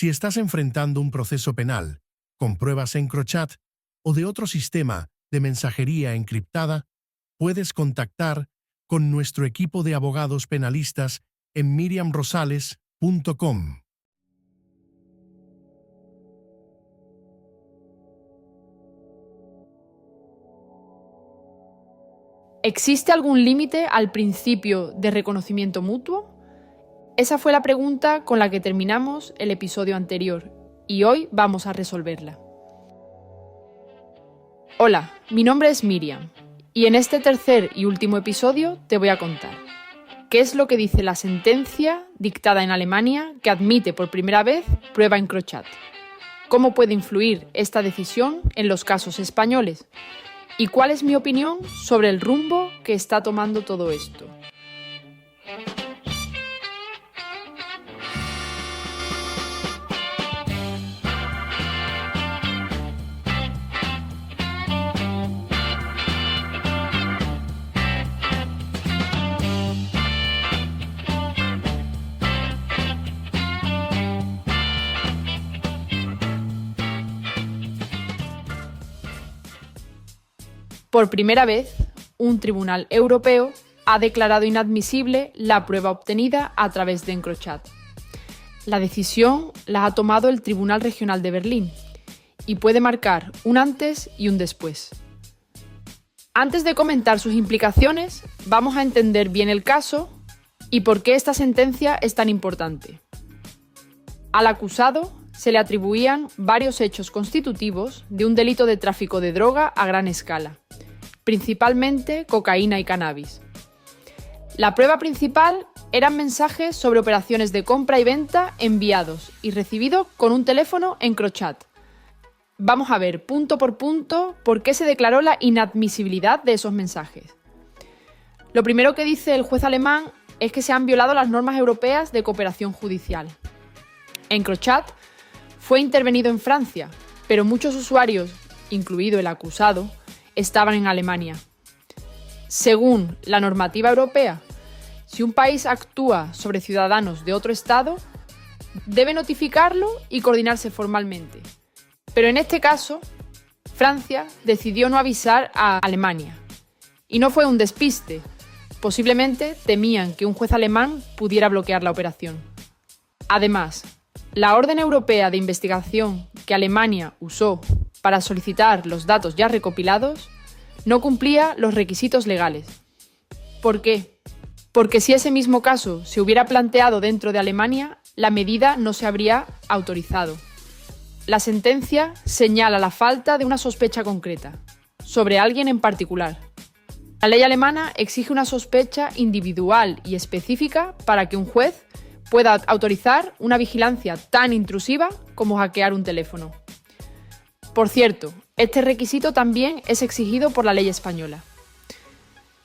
Si estás enfrentando un proceso penal, con pruebas EncroChat o de otro sistema de mensajería encriptada, puedes contactar con nuestro equipo de abogados penalistas en miriamrosales.com. ¿Existe algún límite al principio de reconocimiento mutuo? Esa fue la pregunta con la que terminamos el episodio anterior y hoy vamos a resolverla. Hola, mi nombre es Miriam y en este tercer y último episodio te voy a contar qué es lo que dice la sentencia dictada en Alemania que admite por primera vez prueba EncroChat, cómo puede influir esta decisión en los casos españoles y cuál es mi opinión sobre el rumbo que está tomando todo esto. Por primera vez, un tribunal europeo ha declarado inadmisible la prueba obtenida a través de EncroChat. La decisión la ha tomado el Tribunal Regional de Berlín y puede marcar un antes y un después. Antes de comentar sus implicaciones, vamos a entender bien el caso y por qué esta sentencia es tan importante. Al acusado se le atribuían varios hechos constitutivos de un delito de tráfico de droga a gran escala, principalmente cocaína y cannabis. La prueba principal eran mensajes sobre operaciones de compra y venta enviados y recibidos con un teléfono EncroChat. Vamos a ver punto por punto por qué se declaró la inadmisibilidad de esos mensajes. Lo primero que dice el juez alemán es que se han violado las normas europeas de cooperación judicial. EncroChat fue intervenido en Francia, pero muchos usuarios, incluido el acusado, estaban en Alemania. Según la normativa europea, si un país actúa sobre ciudadanos de otro estado, debe notificarlo y coordinarse formalmente. Pero en este caso, Francia decidió no avisar a Alemania. Y no fue un despiste. Posiblemente temían que un juez alemán pudiera bloquear la operación. Además, la orden europea de investigación que Alemania usó para solicitar los datos ya recopilados no cumplía los requisitos legales. ¿Por qué? Porque si ese mismo caso se hubiera planteado dentro de Alemania, la medida no se habría autorizado. La sentencia señala la falta de una sospecha concreta, sobre alguien en particular. La ley alemana exige una sospecha individual y específica para que un juez pueda autorizar una vigilancia tan intrusiva como hackear un teléfono. Por cierto, este requisito también es exigido por la ley española.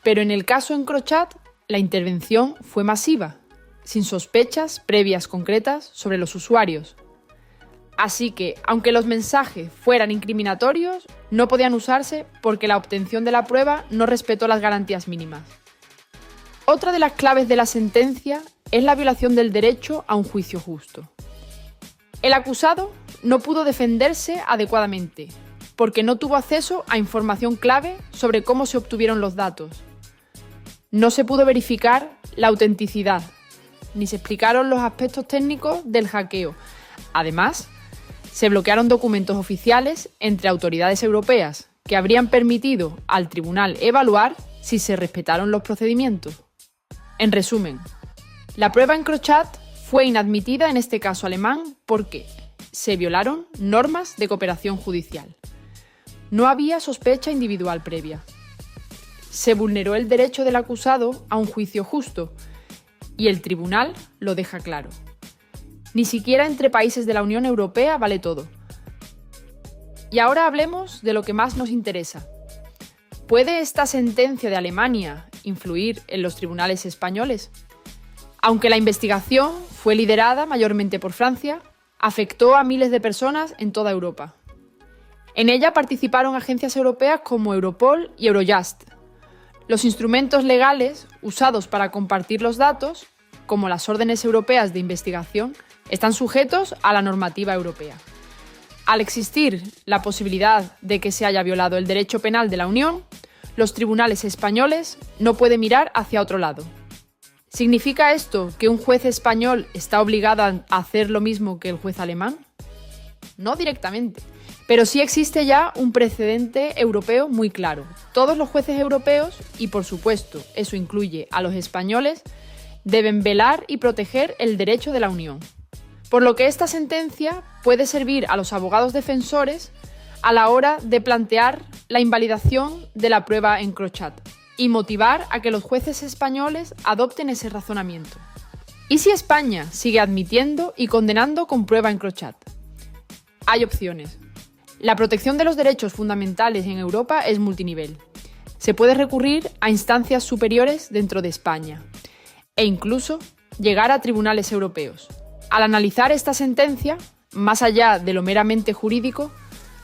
Pero en el caso EncroChat, la intervención fue masiva, sin sospechas previas concretas sobre los usuarios. Así que, aunque los mensajes fueran incriminatorios, no podían usarse porque la obtención de la prueba no respetó las garantías mínimas. Otra de las claves de la sentencia es la violación del derecho a un juicio justo. El acusado no pudo defenderse adecuadamente, porque no tuvo acceso a información clave sobre cómo se obtuvieron los datos. No se pudo verificar la autenticidad, ni se explicaron los aspectos técnicos del hackeo. Además, se bloquearon documentos oficiales entre autoridades europeas que habrían permitido al tribunal evaluar si se respetaron los procedimientos. En resumen, la prueba EncroChat fue inadmitida en este caso alemán porque se violaron normas de cooperación judicial. No había sospecha individual previa. Se vulneró el derecho del acusado a un juicio justo y el tribunal lo deja claro. Ni siquiera entre países de la Unión Europea vale todo. Y ahora hablemos de lo que más nos interesa. ¿Puede esta sentencia de Alemania influir en los tribunales españoles? Aunque la investigación fue liderada mayormente por Francia, afectó a miles de personas en toda Europa. En ella participaron agencias europeas como Europol y Eurojust. Los instrumentos legales usados para compartir los datos, como las órdenes europeas de investigación, Están sujetos a la normativa europea. Al existir la posibilidad de que se haya violado el derecho penal de la Unión, los tribunales españoles no pueden mirar hacia otro lado. ¿Significa esto que un juez español está obligado a hacer lo mismo que el juez alemán? No directamente, pero sí existe ya un precedente europeo muy claro. Todos los jueces europeos, y por supuesto eso incluye a los españoles, deben velar y proteger el derecho de la Unión. Por lo que esta sentencia puede servir a los abogados defensores a la hora de plantear la invalidación de la prueba Encrochat y motivar a que los jueces españoles adopten ese razonamiento. ¿Y si España sigue admitiendo y condenando con prueba Encrochat? Hay opciones. La protección de los derechos fundamentales en Europa es multinivel. Se puede recurrir a instancias superiores dentro de España e incluso llegar a tribunales europeos. Al analizar esta sentencia, más allá de lo meramente jurídico,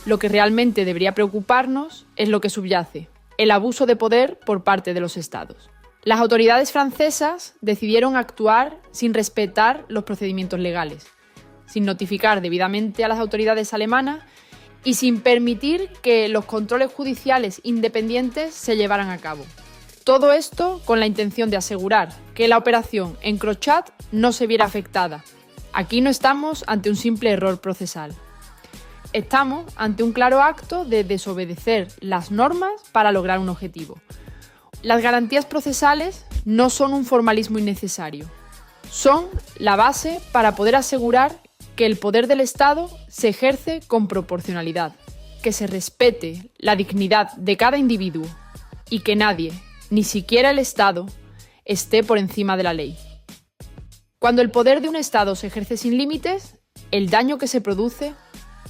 lo que realmente debería preocuparnos es lo que subyace: el abuso de poder por parte de los Estados. Las autoridades francesas decidieron actuar sin respetar los procedimientos legales, sin notificar debidamente a las autoridades alemanas y sin permitir que los controles judiciales independientes se llevaran a cabo. Todo esto con la intención de asegurar que la operación Encrochat no se viera afectada. Aquí no estamos ante un simple error procesal. Estamos ante un claro acto de desobedecer las normas para lograr un objetivo. Las garantías procesales no son un formalismo innecesario. Son la base para poder asegurar que el poder del Estado se ejerce con proporcionalidad, que se respete la dignidad de cada individuo y que nadie, ni siquiera el Estado, esté por encima de la ley. Cuando el poder de un Estado se ejerce sin límites, el daño que se produce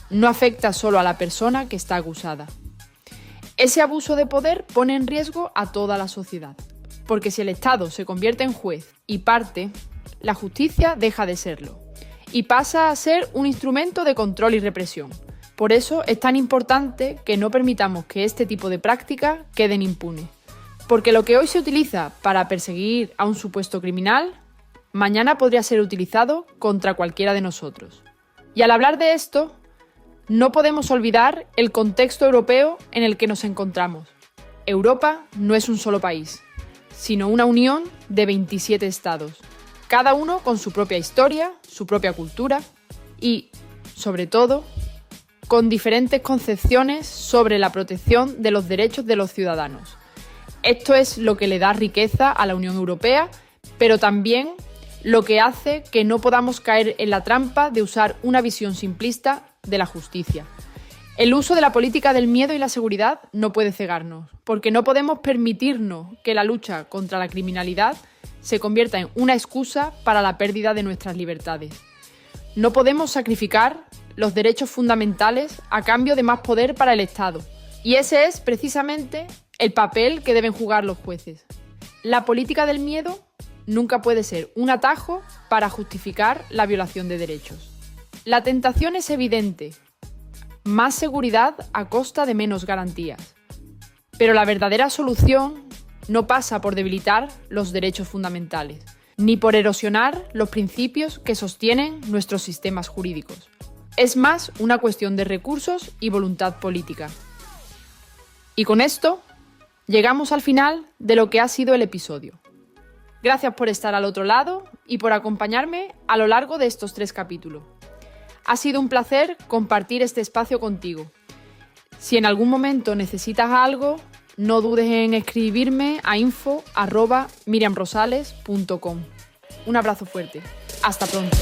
no afecta solo a la persona que está acusada. Ese abuso de poder pone en riesgo a toda la sociedad, porque si el Estado se convierte en juez y parte, la justicia deja de serlo y pasa a ser un instrumento de control y represión. Por eso es tan importante que no permitamos que este tipo de prácticas queden impunes, porque lo que hoy se utiliza para perseguir a un supuesto criminal, mañana podría ser utilizado contra cualquiera de nosotros. Y al hablar de esto, no podemos olvidar el contexto europeo en el que nos encontramos. Europa no es un solo país, sino una unión de 27 estados, cada uno con su propia historia, su propia cultura y, sobre todo, con diferentes concepciones sobre la protección de los derechos de los ciudadanos. Esto es lo que le da riqueza a la Unión Europea, pero también lo que hace que no podamos caer en la trampa de usar una visión simplista de la justicia. El uso de la política del miedo y la seguridad no puede cegarnos, porque no podemos permitirnos que la lucha contra la criminalidad se convierta en una excusa para la pérdida de nuestras libertades. No podemos sacrificar los derechos fundamentales a cambio de más poder para el Estado. Y ese es precisamente el papel que deben jugar los jueces. La política del miedo nunca puede ser un atajo para justificar la violación de derechos. La tentación es evidente: más seguridad a costa de menos garantías. Pero la verdadera solución no pasa por debilitar los derechos fundamentales, ni por erosionar los principios que sostienen nuestros sistemas jurídicos. Es más una cuestión de recursos y voluntad política. Y con esto llegamos al final de lo que ha sido el episodio. Gracias por estar al otro lado y por acompañarme a lo largo de estos 3 capítulos. Ha sido un placer compartir este espacio contigo. Si en algún momento necesitas algo, no dudes en escribirme a info@miriamrosales.com. Un abrazo fuerte. Hasta pronto.